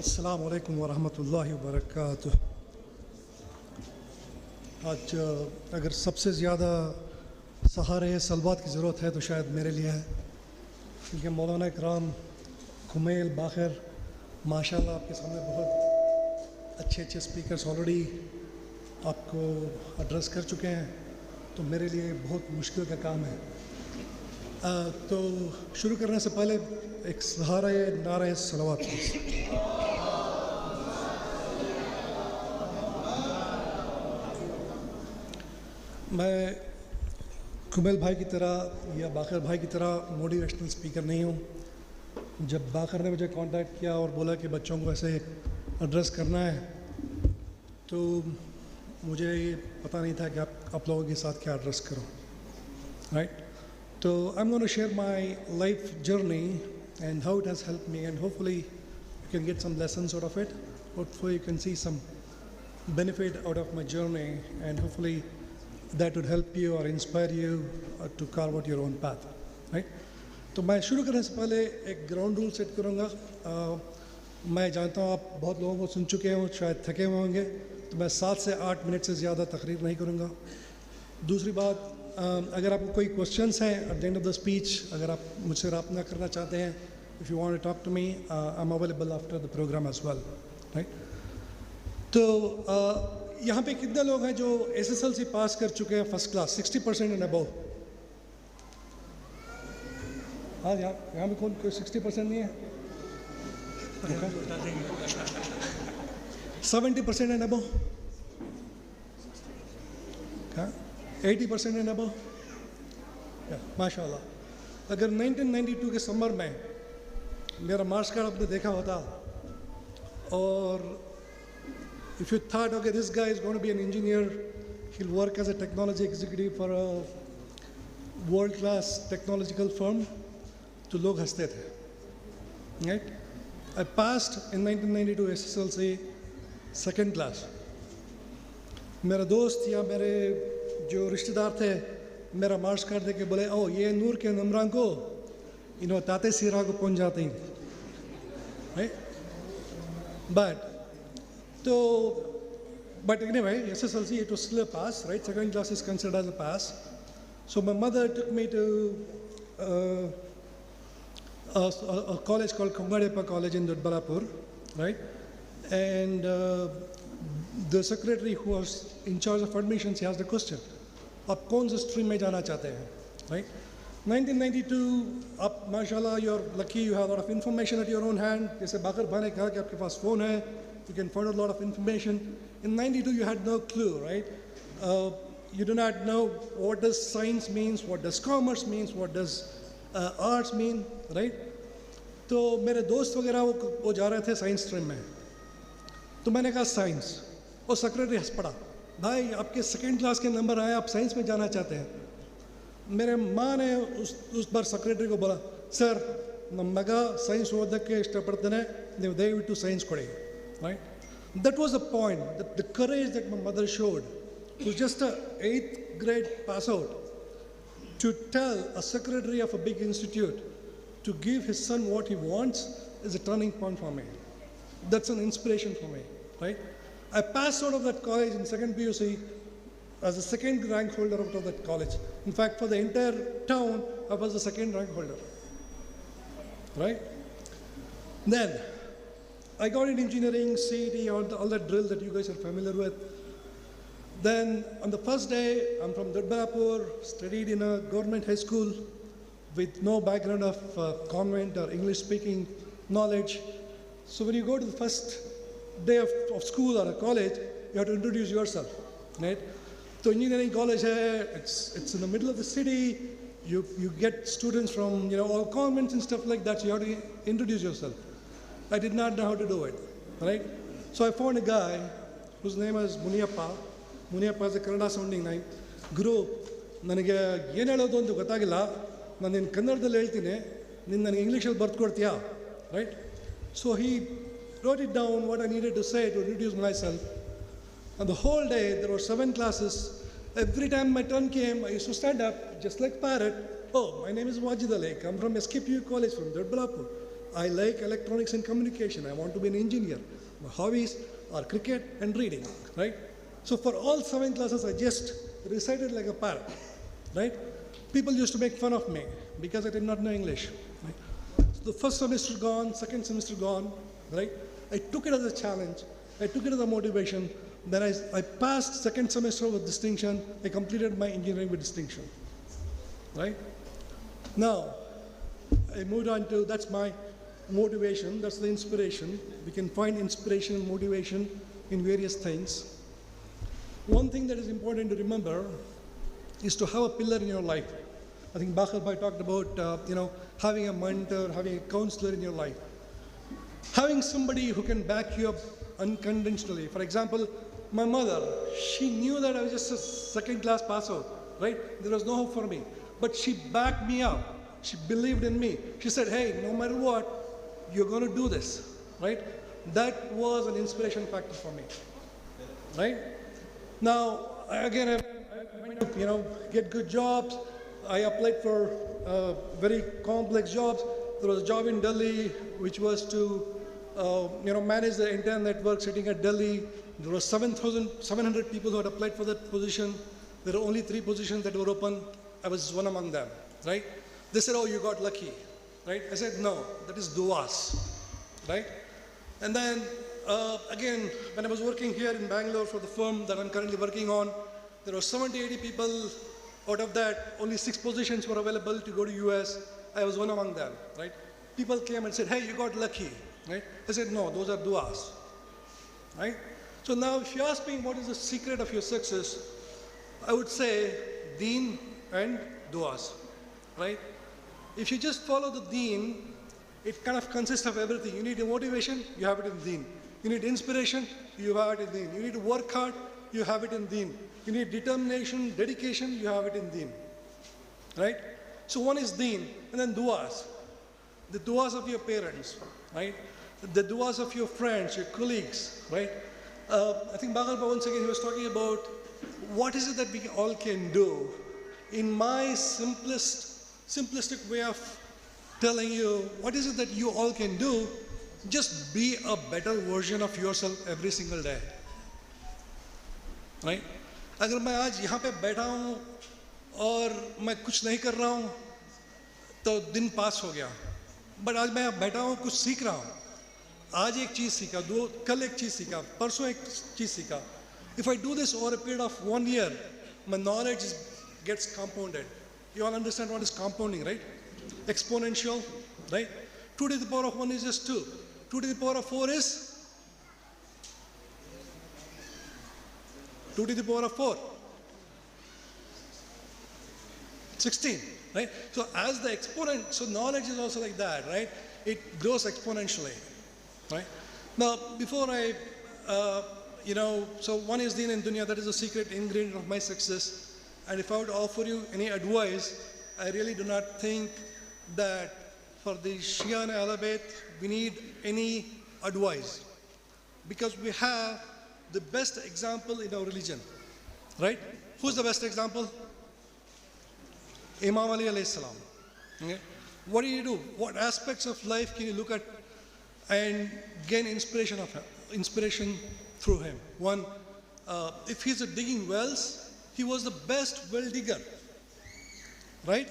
अस्सलामु अलैकुम वरहमतुल्लाहि वबरकातुह। आज अगर सबसे ज़्यादा सहारे सलवात की ज़रूरत है तो शायद मेरे लिए है, क्योंकि मौलाना इकराम कुमैल बाखर माशाल्लाह आपके सामने बहुत अच्छे अच्छे स्पीकर्स ऑलरेडी आपको एड्रेस कर चुके हैं, तो मेरे लिए बहुत मुश्किल का काम है। तो शुरू करने से पहले एक सहारा नारा सलवात। मैं कुमैल भाई की तरह या बाखर भाई की तरह मोटिवेशनल स्पीकर नहीं हूँ। जब बाखर ने मुझे कांटेक्ट किया और बोला कि बच्चों को ऐसे एड्रेस करना है, तो मुझे ये पता नहीं था कि आप लोगों के साथ क्या एड्रेस करूँ, राइट? तो I am gonna share my life journey and how it has helped me, and hopefully you can get some lessons out of it, hopefully you can see some benefit out of my journey, and hopefully that would help you or inspire you to carve out your own path, right? तो मैं शुरू करने से पहले एक ground rule set करूँगा। मैं जानता हूँ आप बहुत लोगों को सुन चुके हो, शायद थके हुए होंगे, तो मैं 7 से 8 मिनट से ज़्यादा तकरीर नहीं करूँगा। दूसरी बात, अगर आपको कोई क्वेश्चंस हैं at the end of the speech, अगर आप मुझसे रब्ता करना चाहते हैं, if you want to talk to me, I am available after the programme as well, right? तो यहाँ पे कितने लोग हैं जो एसएसएलसी पास कर चुके हैं फर्स्ट क्लास, 60% एंड अबव? हाँ, यहाँ पे कोई 60% नहीं है? 70% एंड अबव? 80% and above? माशाल्लाह। अगर 1992 के समर में मेरा मार्क्स कार्ड आपने देखा होता, और if you thought, okay, this guy is going to be an engineer, he'll work as a technology executive for a world-class technological firm, तो लोग हंसते थे, right? I passed in 1992 SSLC second class. मेरा दोस्त या मेरे जो रिश्तेदार थे मेरा मार्क्स कार्ड देके बोले, ओ ये नूर के नंबरां को इन्हों ताते सिरा को पहुंच जाते हैं, right? But anyway, SSLC, it was still a pass, right? Second class is considered as a pass. So my mother took me to a college called Kongadepa College in Dodbalapur, right? And the secretary who was in charge of admissions, he asked the question, आप कौन सा stream में जाना चाहते हैं, right? 1992, आप माशाल्लाह, you're lucky, you have a lot of information at your own hand. जैसे बाकर भाई ने कहा कि आपके पास फ़ोन है, you can find out a lot of information. In 92, you had no clue, right? You do not know what does science means, what does commerce means, what does arts mean, right? तो मेरे दोस्त वगैरह वो जा रहे थे science stream में, तो मैंने कहा साइंस, और सेक्रेटरी हंस पड़ा, भाई आपके सेकेंड क्लास के नंबर आए, आप साइंस में जाना चाहते हैं? मेरे माँ ने उस बार सेक्रेटरी को बोला, सर नम्मगा साइंस ಓದಕ್ಕೆ ಇಷ್ಟಪಡ್ತೇನೆ, ನೀವು ದಯವಿಟ್ಟು ಸೈನ್ಸ್ ಕೊಡಿ, right? That was the point, the courage that my mother showed. It was just an 8th grade pass out to tell a secretary of a big institute to give his son what he wants is a turning point for me. That's an inspiration for me, right? I passed out of that college in second PUC as the second rank holder out of that college. In fact, for the entire town, I was the second rank holder, right? Then I got in engineering, CET, all that drill that you guys are familiar with. Then on the first day, I'm from Dodbalapur, studied in a government high school with no background of convent or English speaking knowledge. So when you go to the first day of school or a college, you have to introduce yourself, right? So engineering college, it's in the middle of the city. You get students from all convents and stuff like that, so you have to introduce yourself. I did not know how to do it, right? So I found a guy whose name is Muniyappa. Muniyappa is a Kannada sounding name. Guru, ನನಗೆ ಏನು ಹೇಳೋದು ಅಂತ ಗೊತ್ತಾಗಿಲ್ಲ, ನಾನು ನಿನ್ನ ಕನ್ನಡದಲ್ಲಿ ಹೇಳ್ತೀನಿ, ನೀನು ನನಗೆ ಇಂಗ್ಲೀಷಲ್ಲಿ ಬರ್ದು ಕೊಡ್ತೀಯಾ, right? So he wrote it down what I needed to say to introduce myself. And the whole day, there were 7 classes. Every time my turn came, I used to stand up, just like parrot. Oh, my name is Wajid Alek. I'm from SKPU College from Dodbalapur. I like electronics and communication. I want to be an engineer. My hobbies are cricket and reading, right? So for all 7 classes, I just recited like a parrot, right? People used to make fun of me because I did not know English. Right? So the first semester gone, second semester gone, right? I took it as a challenge. I took it as a motivation. Then I passed second semester with distinction. I completed my engineering with distinction, right? Now, I moved on to, that's my motivation, that's the inspiration. We can find inspiration and motivation in various things. One thing that is important to remember is to have a pillar in your life. I think Bakhar Bhai talked about, having a mentor, having a counselor in your life. Having somebody who can back you up unconventionally. For example, my mother, she knew that I was just a second class pass out, right? There was no hope for me. But she backed me up. She believed in me. She said, hey, no matter what, you're going to do this, right? That was an inspiration factor for me, right? Now, again, I went to, get good jobs. I applied for very complex jobs. There was a job in Delhi, which was to, manage the entire network sitting at Delhi. There were 700 people who had applied for that position. There were only 3 positions that were open. I was one among them, right? They said, oh, you got lucky, right? I said, no, that is duas, right? And then, again, when I was working here in Bangalore for the firm that I'm currently working on, there were 70, 80 people. Out of that, only 6 positions were available to go to US. I was one among them, right? People came and said, hey, you got lucky, right? I said, no, those are duas, right? So now, if you ask me what is the secret of your success, I would say deen and duas, right? If you just follow the deen, it kind of consists of everything. You need a motivation, you have it in deen. You need inspiration, you have it in deen. You need to work hard, you have it in deen. You need determination, dedication, you have it in deen, right? So one is deen, and then duas. The duas of your parents, right? The duas of your friends, your colleagues, right? I think Baghal once again, he was talking about what is it that we all can do. In my simplistic way of telling you, what is it that you all can do? Just be a better version of yourself every single day, right? अगर मैं आज यहाँ पे बैठा हूँ और मैं कुछ नहीं कर रहा हूँ तो दिन पास हो गया बट आज मैं बैठा हूँ कुछ सीख रहा हूँ आज एक चीज़ सीखा कल एक चीज़ सीखा परसों एक चीज़ सीखा if I do this over a period of 1 year my knowledge gets compounded. You all understand what is compounding, right? Exponential, right? 2 to the power of 1 is just 2. 2 to the power of 4 is 2 to the power of 4. 16, right? So as the exponent, so knowledge is also like that, right? It grows exponentially, right? Now, before I, so one is deen and dunya, that is the secret ingredient of my success. And if I would offer you any advice, I really do not think that for the Shia and Ahl Bayt, we need any advice. Because we have the best example in our religion, right? Who's the best example? Imam Ali alayhi salam. Okay? What do you do? What aspects of life can you look at and gain inspiration through him? One, if he's digging wells, he was the best well digger, right?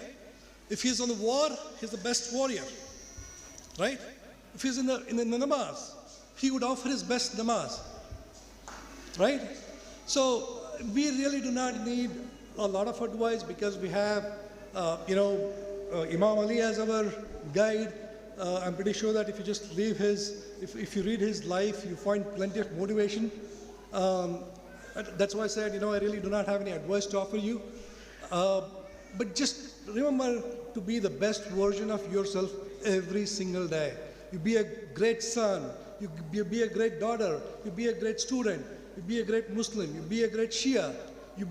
If he's on the war, he's the best warrior, right? If he's in the namaz, he would offer his best namaz, right? So we really do not need a lot of advice because we have, Imam Ali as our guide. I'm pretty sure that if you just leave if you read his life, you find plenty of motivation. That's why I said, I really do not have any advice to offer you. But just remember to be the best version of yourself every single day. You be a great son, you be a great daughter, you be a great student, you be a great Muslim, you be a great Shia, you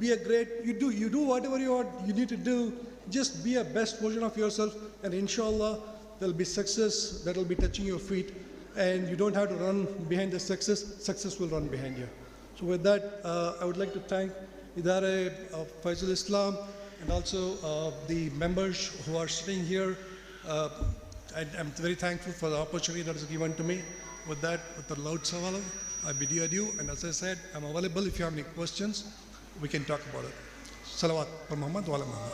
do whatever you need to do. Just be a best version of yourself, and inshallah, there'll be success that will be touching your feet, and you don't have to run behind the success will run behind you. So with that, I would like to thank Idare of Faizul Islam and also the members who are sitting here. I'm very thankful for the opportunity that is given to me. With that, with the loud saval, I bid you adieu. And as I said, I'm available if you have any questions. We can talk about it. Salawat for Muhammad wa ala Muhammad.